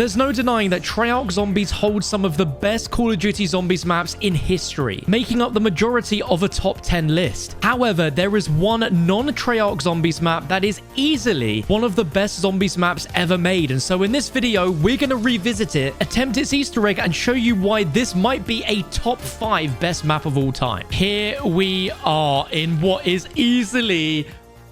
There's no denying that Treyarch Zombies hold some of the best Call of Duty Zombies maps in history, making up the majority of a top 10 list. However, there is one non-Treyarch Zombies map that is easily one of the best Zombies maps ever made, and so in this video, we're going to revisit it, attempt its Easter egg, and show you why this might be a top 5 best map of all time. Here we are in what is easily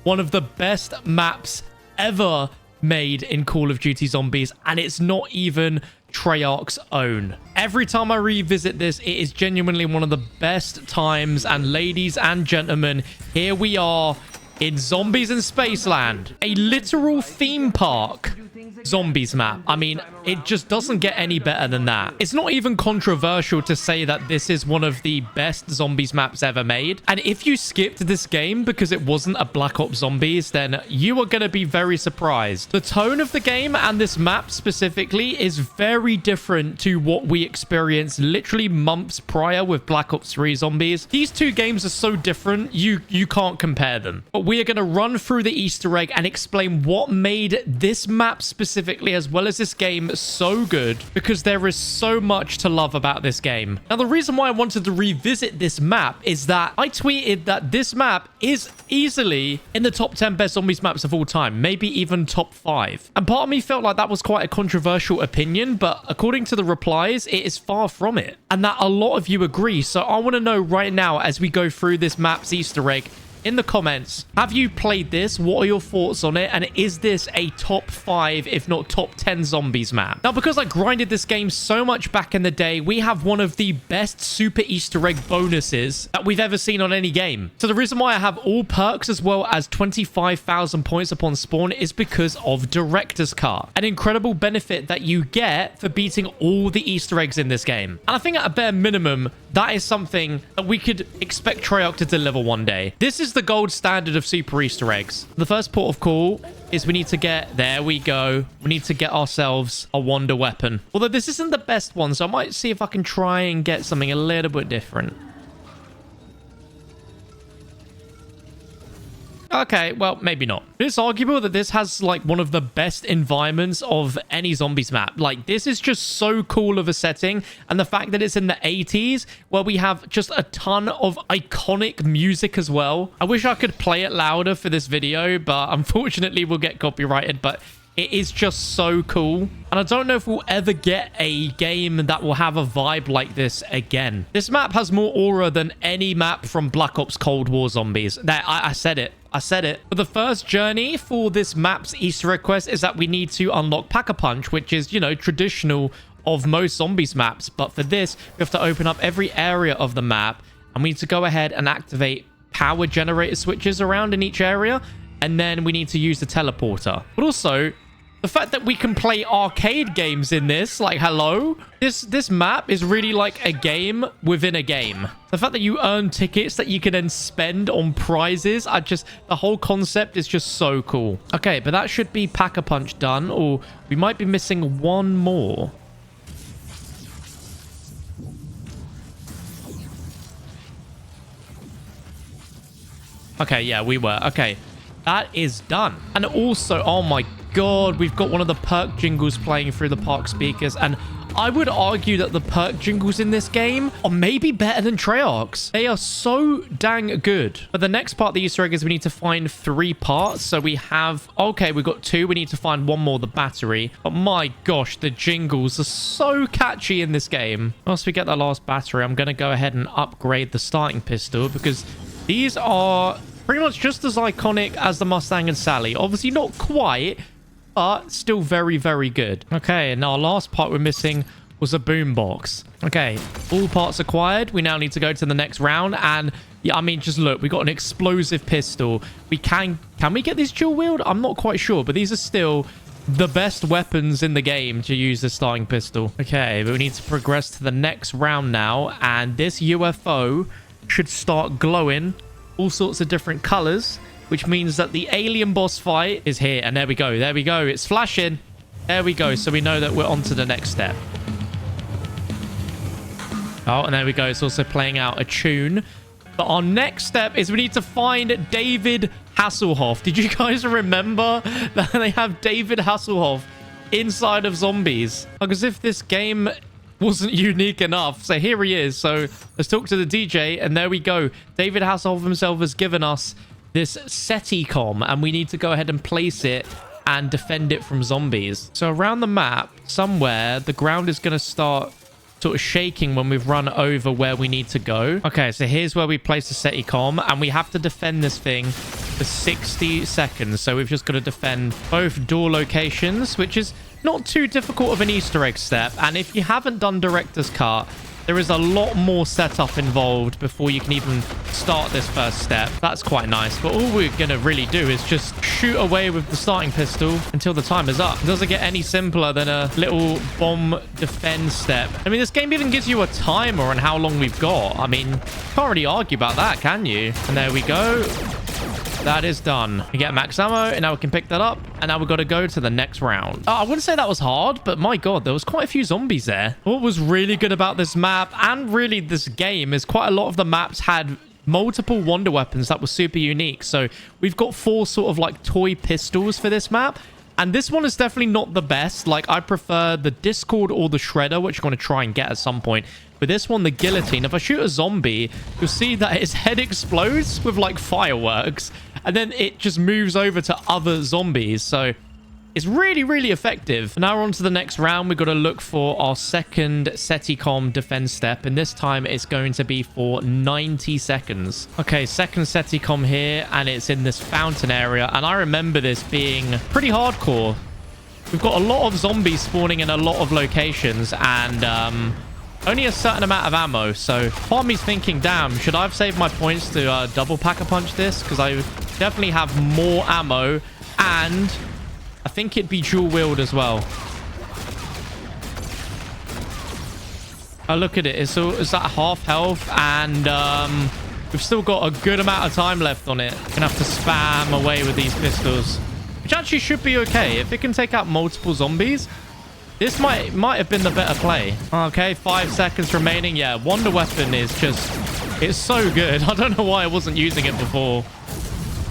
one of the best maps ever made in Call of Duty Zombies, and it's not even Treyarch's own. Every time I revisit this, it is genuinely one of the best times, and ladies and gentlemen, here we are in Zombies in Spaceland, a literal theme park Zombies map. I mean, it just doesn't get any better than that. It's not even controversial to say that this is one of the best Zombies maps ever made. And if you skipped this game because it wasn't a Black Ops Zombies, then you are going to be very surprised. The tone of the game and this map specifically is very different to what we experienced literally months prior with Black Ops 3 Zombies. These two games are so different, you can't compare them. But we are going to run through the Easter egg and explain what made this map specifically, as well as this game, so good, because there is so much to love about this game. Now, the reason why I wanted to revisit this map is that I tweeted that this map is easily in the top 10 best Zombies maps of all time, maybe even top 5. And part of me felt like that was quite a controversial opinion, but according to the replies, it is far from it, and that a lot of you agree. So I want to know right now, as we go through this map's Easter egg, in the comments, have you played this? What are your thoughts on it? And is this a top 5, if not top 10 Zombies map? Now, because I grinded this game so much back in the day, we have one of the best super Easter egg bonuses that we've ever seen on any game. So the reason why I have all perks as well as 25,000 points upon spawn is because of Director's Cut, an incredible benefit that you get for beating all the Easter eggs in this game. And I think at a bare minimum, that is something that we could expect Treyarch to deliver one day. This is the gold standard of super Easter eggs. The first port of call is we need to get, there we go, we need to get ourselves a wonder weapon. Although this isn't the best one, so I might see if I can try and get something a little bit different. Okay, well, maybe not. It's arguable that this has, like, one of the best environments of any Zombies map. Like, this is just so cool of a setting. And the fact that it's in the 80s, where we have just a ton of iconic music as well. I wish I could play it louder for this video, but unfortunately we'll get copyrighted. But it is just so cool. And I don't know if we'll ever get a game that will have a vibe like this again. This map has more aura than any map from Black Ops Cold War Zombies. I said it. I said it. But the first journey for this map's Easter egg quest is that we need to unlock Pack-a-Punch, which is, you know, traditional of most Zombies maps. But for this, we have to open up every area of the map, and we need to go ahead and activate power generator switches around in each area. And then we need to use the teleporter. But also, the fact that we can play arcade games in this, like, hello? This map is really like a game within a game. The fact that you earn tickets that you can then spend on prizes, the whole concept is just so cool. Okay, but that should be Pack-a-Punch done, or we might be missing one more. Okay, yeah, we were. Okay, that is done. And also, oh my God, we've got one of the perk jingles playing through the park speakers, and I would argue that the perk jingles in this game are maybe better than Treyarch's. They are so dang good. But the next part of the Easter egg is we need to find 3 parts. So we have, okay, we've got 2. We need to find one more, the battery. But my gosh, the jingles are so catchy in this game. Once we get that last battery, I'm going to go ahead and upgrade the starting pistol, because these are pretty much just as iconic as the Mustang and Sally. Obviously not quite, but still very, very good. Okay, and our last part we're missing was a boombox. Okay, all parts acquired. We now need to go to the next round. And yeah, I mean, just look, we got an explosive pistol. We can we get this dual wield? I'm not quite sure, but these are still the best weapons in the game to use the starting pistol. Okay, but we need to progress to the next round now. And this UFO should start glowing all sorts of different colors, which means that the alien boss fight is here. And there we go. There we go. It's flashing. There we go. So we know that we're on to the next step. Oh, and there we go. It's also playing out a tune. But our next step is we need to find David Hasselhoff. Did you guys remember that they have David Hasselhoff inside of zombies. Like as if this game wasn't unique enough. So here he is. So let's talk to the DJ, and there we go. David Hasselhoff himself has given us this SETI-COM, and we need to go ahead and place it and defend it from zombies. So around the map, somewhere, the ground is going to start sort of shaking when we've run over where we need to go. Okay, so here's where we place the SETI-COM, and we have to defend this thing for 60 seconds. So we've just got to defend both door locations, which is not too difficult of an Easter egg step. And if you haven't done Director's Cut, there is a lot more setup involved before you can even start this first step. That's quite nice. But all we're going to really do is just shoot away with the starting pistol until the time is up. It doesn't get any simpler than a little bomb defend step. I mean, this game even gives you a timer on how long we've got. I mean, can't really argue about that, can you? And there we go. That is done. We get max ammo, and now we can pick that up, and now we've got to go to the next round. I wouldn't say that was hard, but my god, there was quite a few zombies there. What was really good about this map, and really this game, is quite a lot of the maps had multiple wonder weapons that were super unique. So we've got 4 sort of like toy pistols for this map, and this one is definitely not the best. Like, I prefer the Discord or the Shredder, which I'm going to try and get at some point. But this one, the Guillotine, if I shoot a zombie, you'll see that his head explodes with like fireworks, and then it just moves over to other zombies. So it's really, really effective. Now we're on to the next round. We've got to look for our second SETI-COM defense step, and this time it's going to be for 90 seconds. Okay, second SETI-COM here, and it's in this fountain area, and I remember this being pretty hardcore. We've got a lot of zombies spawning in a lot of locations, and only a certain amount of ammo. So part of me's thinking, damn, should I have saved my points to double pack-a-punch this? Because I definitely have more ammo, and I think it'd be dual-wield as well. Oh, look at it. It's at half health, and we've still got a good amount of time left on it. Gonna have to spam away with these pistols, which actually should be okay. If it can take out multiple zombies, this might have been the better play. Okay, 5 seconds remaining. Yeah, wonder weapon is just... it's so good. I don't know why I wasn't using it before.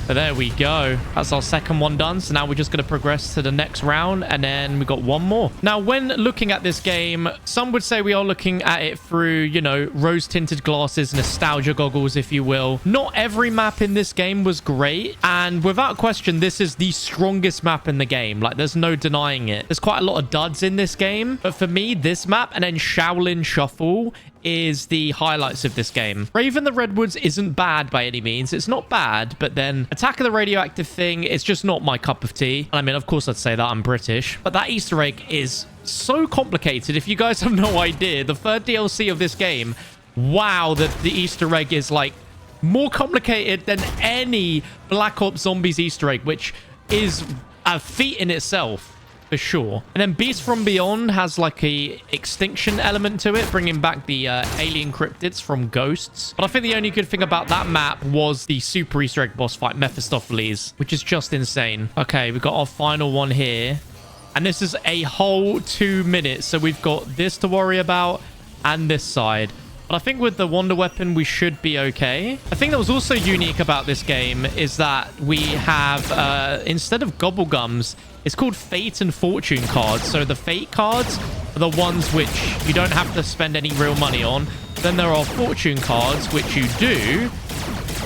But there we go. That's our second one done. So now we're just going to progress to the next round, and then we've got one more. Now, when looking at this game, some would say we are looking at it through, you know, rose-tinted glasses, nostalgia goggles, if you will. Not every map in this game was great, and without question, this is the strongest map in the game. Like, there's no denying it. There's quite a lot of duds in this game, but for me, this map and then Shaolin Shuffle is the highlights of this game. Raven the Redwoods isn't bad by any means. It's not bad, but then Attack of the Radioactive thing is just not my cup of tea. I mean, of course I'd say that, I'm British, but that Easter egg is so complicated. If you guys have no idea, the third DLC of this game, wow, the Easter egg is like more complicated than any Black Ops Zombies Easter egg, which is a feat in itself. For sure. And then Beast from Beyond has like a extinction element to it, bringing back the alien cryptids from Ghosts. But I think the only good thing about that map was the super Easter egg boss fight, Mephistopheles, which is just insane. Okay, we've got our final one here. And this is a whole 2 minutes. So we've got this to worry about and this side. But I think with the wonder weapon, we should be okay. I think that was also unique about this game is that we have, instead of Gobblegums, it's called Fate and Fortune cards. So the Fate cards are the ones which you don't have to spend any real money on. Then there are Fortune cards, which you do,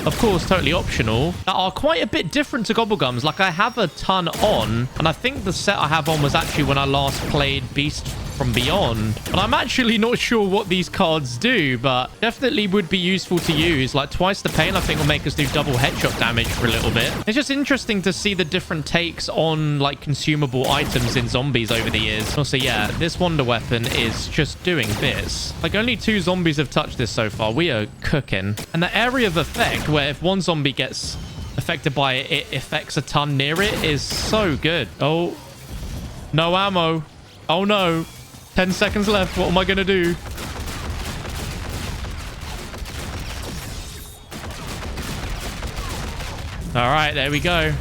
of course, totally optional, that are quite a bit different to Gobblegums. Like, I have a ton on, and I think the set I have on was actually when I last played Beast from Beyond. But I'm actually not sure what these cards do, but definitely would be useful to use. Like, twice the pain, I think, will make us do double headshot damage for a little bit. It's just interesting to see the different takes on, like, consumable items in zombies over the years. Also, yeah, this wonder weapon is just doing bits. Like, only 2 zombies have touched this so far. We are cooking. And the area of effect, where if one zombie gets affected by it, it affects a ton near it, is so good. Oh, no ammo. Oh, no. 10 seconds left. What am I going to do? All right, there we go.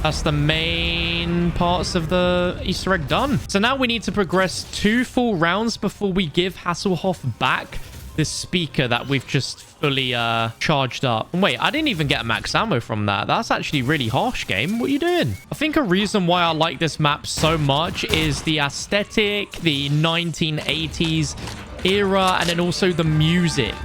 That's the main parts of the Easter egg done. So now we need to progress 2 full rounds before we give Hasselhoff back this speaker that we've just fully charged up. And wait, I didn't even get max ammo from that. That's actually really harsh, game. What are you doing? I think a reason why I like this map so much is the aesthetic, the 1980s era, and then also the music.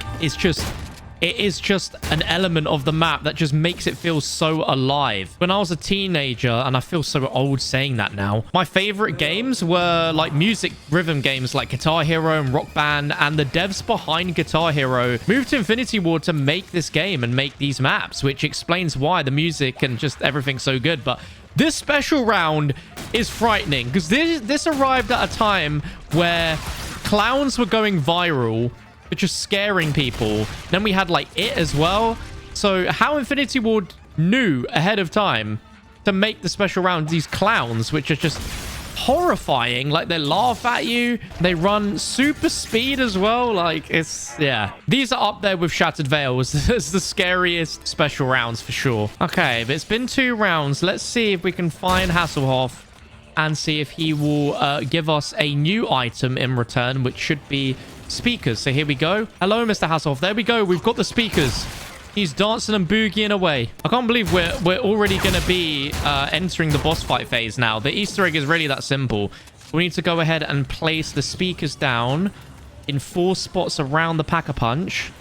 It is just an element of the map that just makes it feel so alive. When I was a teenager, and I feel so old saying that now, my favorite games were like music rhythm games like Guitar Hero and Rock Band, and the devs behind Guitar Hero moved to Infinity Ward to make this game and make these maps, which explains why the music and just everything's so good. But this special round is frightening because this arrived at a time where clowns were going viral, just scaring people. Then we had like it as well. So how Infinity Ward knew ahead of time to make the special round these clowns, which are just horrifying. Like, they laugh at you, they run super speed as well. Like, it's, yeah, these are up there with Shattered Veils as the scariest special rounds for sure. Okay, but it's been 2 rounds. Let's see if we can find Hasselhoff and see if he will give us a new item in return, which should be speakers. So here we go. Hello, Mr. Hasselhoff. There we go. We've got the speakers. He's dancing and boogieing away. I can't believe we're already going to be entering the boss fight phase now. The Easter egg is really that simple. We need to go ahead and place the speakers down in 4 spots around the Pack-a-Punch.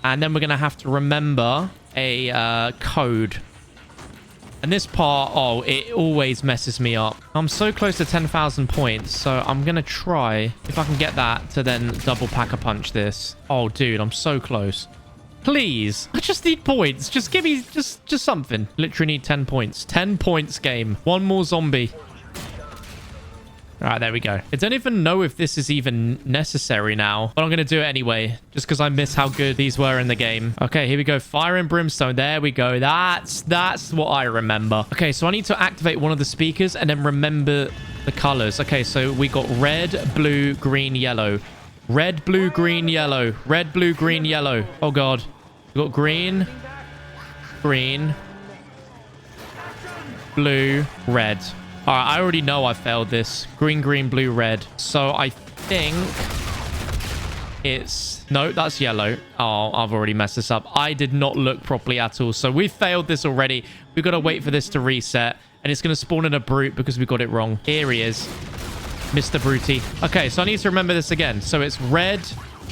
And then we're going to have to remember a code. And this part, oh, it always messes me up. I'm so close to 10,000 points, so I'm going to try if I can get that to then double Pack-a-Punch this. Oh, dude, I'm so close. Please. I just need points. Just give me just something. Literally need 10 points. 10 points, game. 1 more zombie. All right, there we go. I don't even know if this is even necessary now, but I'm going to do it anyway, just because I miss how good these were in the game. Okay, here we go. Fire and brimstone. There we go. That's what I remember. Okay, so I need to activate one of the speakers and then remember the colors. Okay, so we got red, blue, green, yellow. Red, blue, green, yellow. Red, blue, green, yellow. Oh, God. We got green, green, blue, red. All right, I already know I failed this. Green, green, blue, red. So I think it's... No, that's yellow. Oh, I've already messed this up. I did not look properly at all. So we failed this already. We've got to wait for this to reset. And it's going to spawn in a brute because we got it wrong. Here he is. Mr. Brutey. Okay, so I need to remember this again. So it's red,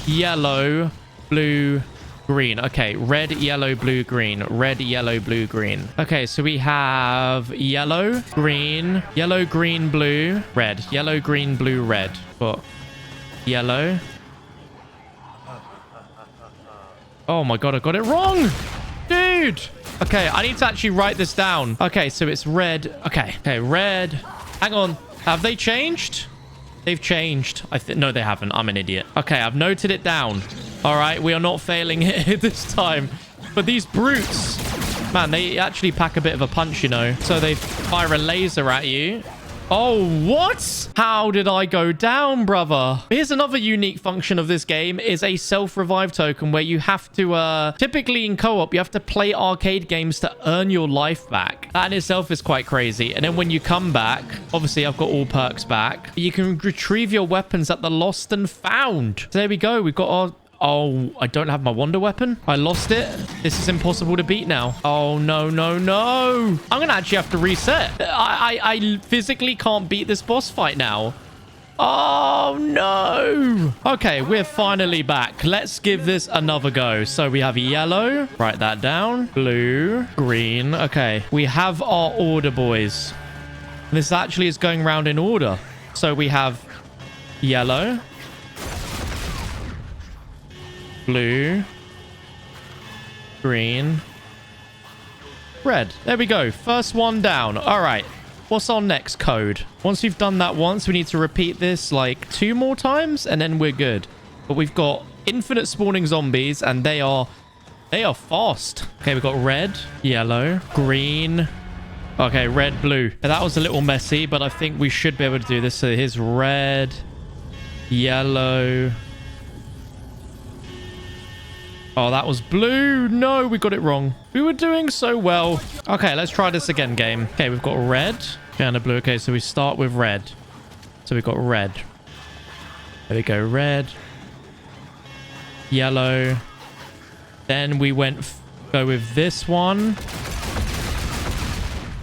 yellow, blue, green. Okay, red, yellow, blue, green. Red, yellow, blue, green. Okay, so we have yellow, green, blue, red. Yellow, green, blue, red. But yellow. Oh my God, I got it wrong. Dude. Okay, I need to actually write this down. Okay, so it's red. Okay, red. Hang on. Have they changed? They've changed. No, they haven't. I'm an idiot. Okay, I've noted it down. All right, we are not failing it this time. But these brutes, man, they actually pack a bit of a punch, you know. So they fire a laser at you. Oh, what? How did I go down, brother? Here's another unique function of this game is a self-revive token where you have to, typically in co-op, you have to play arcade games to earn your life back. That in itself is quite crazy. And then when you come back, obviously I've got all perks back. You can retrieve your weapons at the lost and found. So there we go. We've got our... Oh, I don't have my wonder weapon. I lost it. This is impossible to beat now. Oh, no, no, no. I'm going to actually have to reset. I physically can't beat this boss fight now. Oh, no. Okay, we're finally back. Let's give this another go. So we have yellow. Write that down. Blue. Green. Okay. We have our order, boys. This actually is going round in order. So we have yellow. Blue, green, red. There we go. First one down. All right. What's our next code? Once we've done that once, we need to repeat this like 2 more times and then we're good. But we've got infinite spawning zombies and they are fast. Okay, we've got red, yellow, green. Okay, red, blue. Now, that was a little messy, but I think we should be able to do this. So here's red, yellow. Oh, that was blue. No, we got it wrong. We were doing so well. Okay, let's try this again, game. Okay, we've got red and a blue. Okay, so we start with red. So we've got red. There we go, red. yellow. Then we go with this one.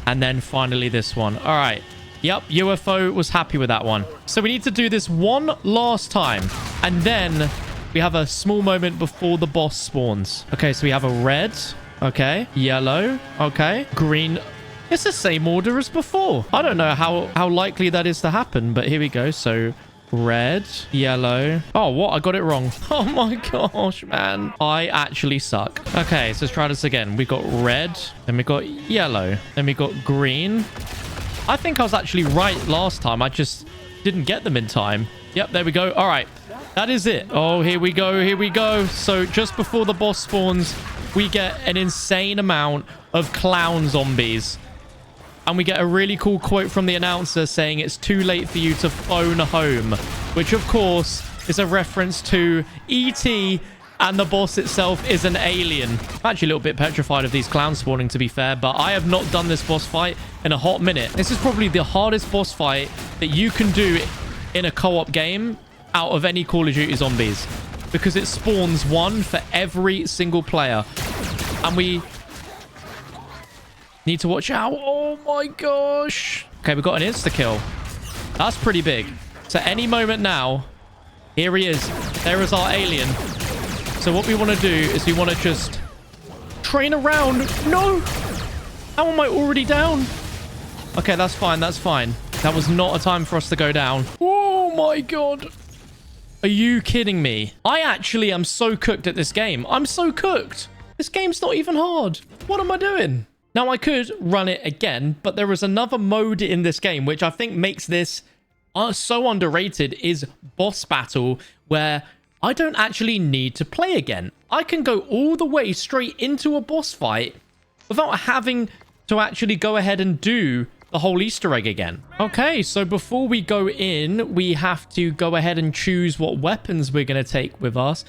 And then finally this one. All right. Yep, UFO was happy with that one. So we need to do this one last time. And then we have a small moment before the boss spawns. Okay, so we have a red. Okay. Yellow. Okay. Green. It's the same order as before. I don't know how likely that is to happen, but here we go. So red, yellow. Oh, what? I got it wrong. Oh my gosh, man. I actually suck. Okay, so let's try this again. We got red, then we got yellow, then we got green. I think I was actually right last time. I just didn't get them in time. Yep, there we go. All right, that is it. Oh, here we go. Here we go. So just before the boss spawns, we get an insane amount of clown zombies. And we get a really cool quote from the announcer saying it's too late for you to phone home, which of course is a reference to E.T. and the boss itself is an alien. I'm actually a little bit petrified of these clowns spawning, to be fair, but I have not done this boss fight in a hot minute. This is probably the hardest boss fight that you can do in a co-op game out of any Call of Duty Zombies, because it spawns one for every single player. And we need to watch out. Oh my gosh. Okay, we got an insta-kill. That's pretty big. So any moment now, here he is. There is our alien. So what we want to do is we want to just train around. No! How am I already down? Okay, that's fine. That's fine. That was not a time for us to go down. Oh my god. Are you kidding me? I actually am so cooked at this game. I'm so cooked. This game's not even hard. What am I doing? Now, I could run it again, but there is another mode in this game, which I think makes this so underrated, is boss battle, where I don't actually need to play again. I can go all the way straight into a boss fight without having to actually go ahead and do the whole Easter egg again. Okay, so before we go in, we have to go ahead and choose what weapons we're going to take with us.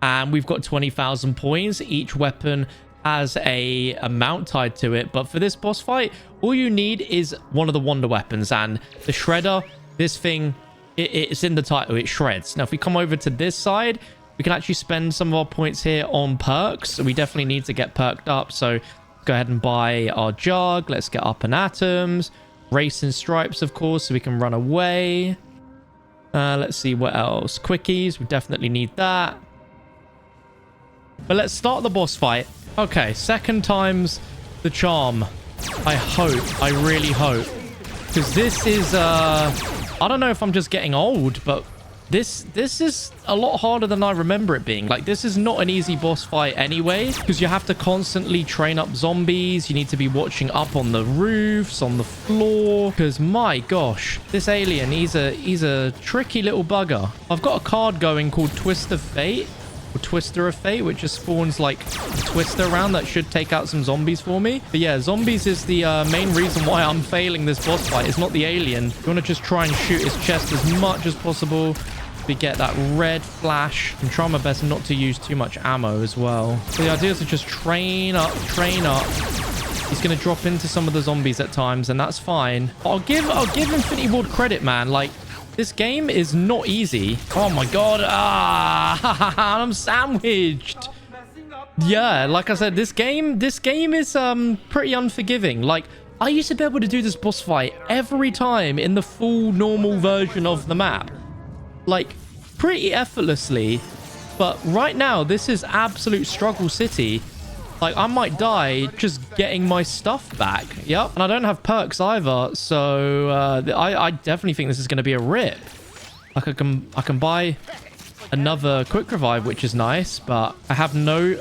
And we've got 20,000 points. Each weapon has a amount tied to it, but for this boss fight, all you need is one of the wonder weapons. And the shredder, this thing, it's in the title, it shreds. Now if we come over to this side, we can actually spend some of our points here on perks. So we definitely need to get perked up, so go ahead and buy our jug. Let's get up in atoms, racing stripes, of course, so we can run away. Let's see what else. Quickies, we definitely need that. But let's start the boss fight. Okay, second time's the charm. I hope. I really hope. Because this is, I don't know if I'm just getting old, but this is a lot harder than I remember it being. Like, this is not an easy boss fight anyway, because you have to constantly train up zombies. You need to be watching up on the roofs, on the floor, because my gosh, this alien, he's a tricky little bugger. I've got a card going called Twist of Fate, or Twister of Fate, which just spawns like a twister around that should take out some zombies for me. But yeah, zombies is the main reason why I'm failing this boss fight. It's not the alien. You want to just try and shoot his chest as much as possible. We get that red flash. I'm trying my best not to use too much ammo as well. So the idea is to just train up, train up. He's going to drop into some of the zombies at times, and that's fine. I'll give Infinity Ward credit, man. Like, this game is not easy. Oh my god. Ah, I'm sandwiched. Yeah, like I said, this game is pretty unforgiving. Like, I used to be able to do this boss fight every time in the full normal version of the map. Like, pretty effortlessly. But right now, this is absolute struggle city. Like, I might die just getting my stuff back. Yep. And I don't have perks either. So, I definitely think this is going to be a rip. Like, I can buy another quick revive, which is nice, but I have no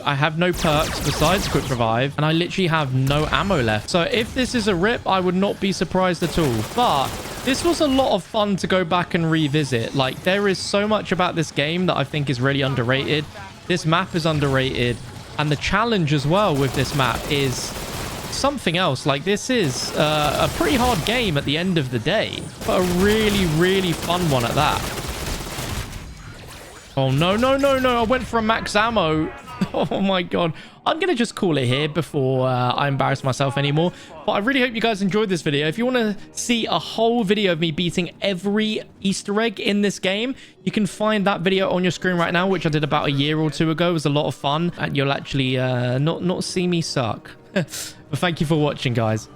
perks besides quick revive, and I literally have no ammo left. So if this is a rip, I would not be surprised at all. But this was a lot of fun to go back and revisit. Like, there is so much about this game that I think is really underrated. This map is underrated, and the challenge as well with this map is something else. Like, this is a pretty hard game at the end of the day, but a really, really fun one at that. Oh, no, no, no, no. I went for a max ammo. Oh my god. I'm going to just call it here before I embarrass myself anymore. But I really hope you guys enjoyed this video. If you want to see a whole video of me beating every Easter egg in this game, you can find that video on your screen right now, which I did about a year or two ago. It was a lot of fun, and you'll actually not see me suck. But thank you for watching, guys.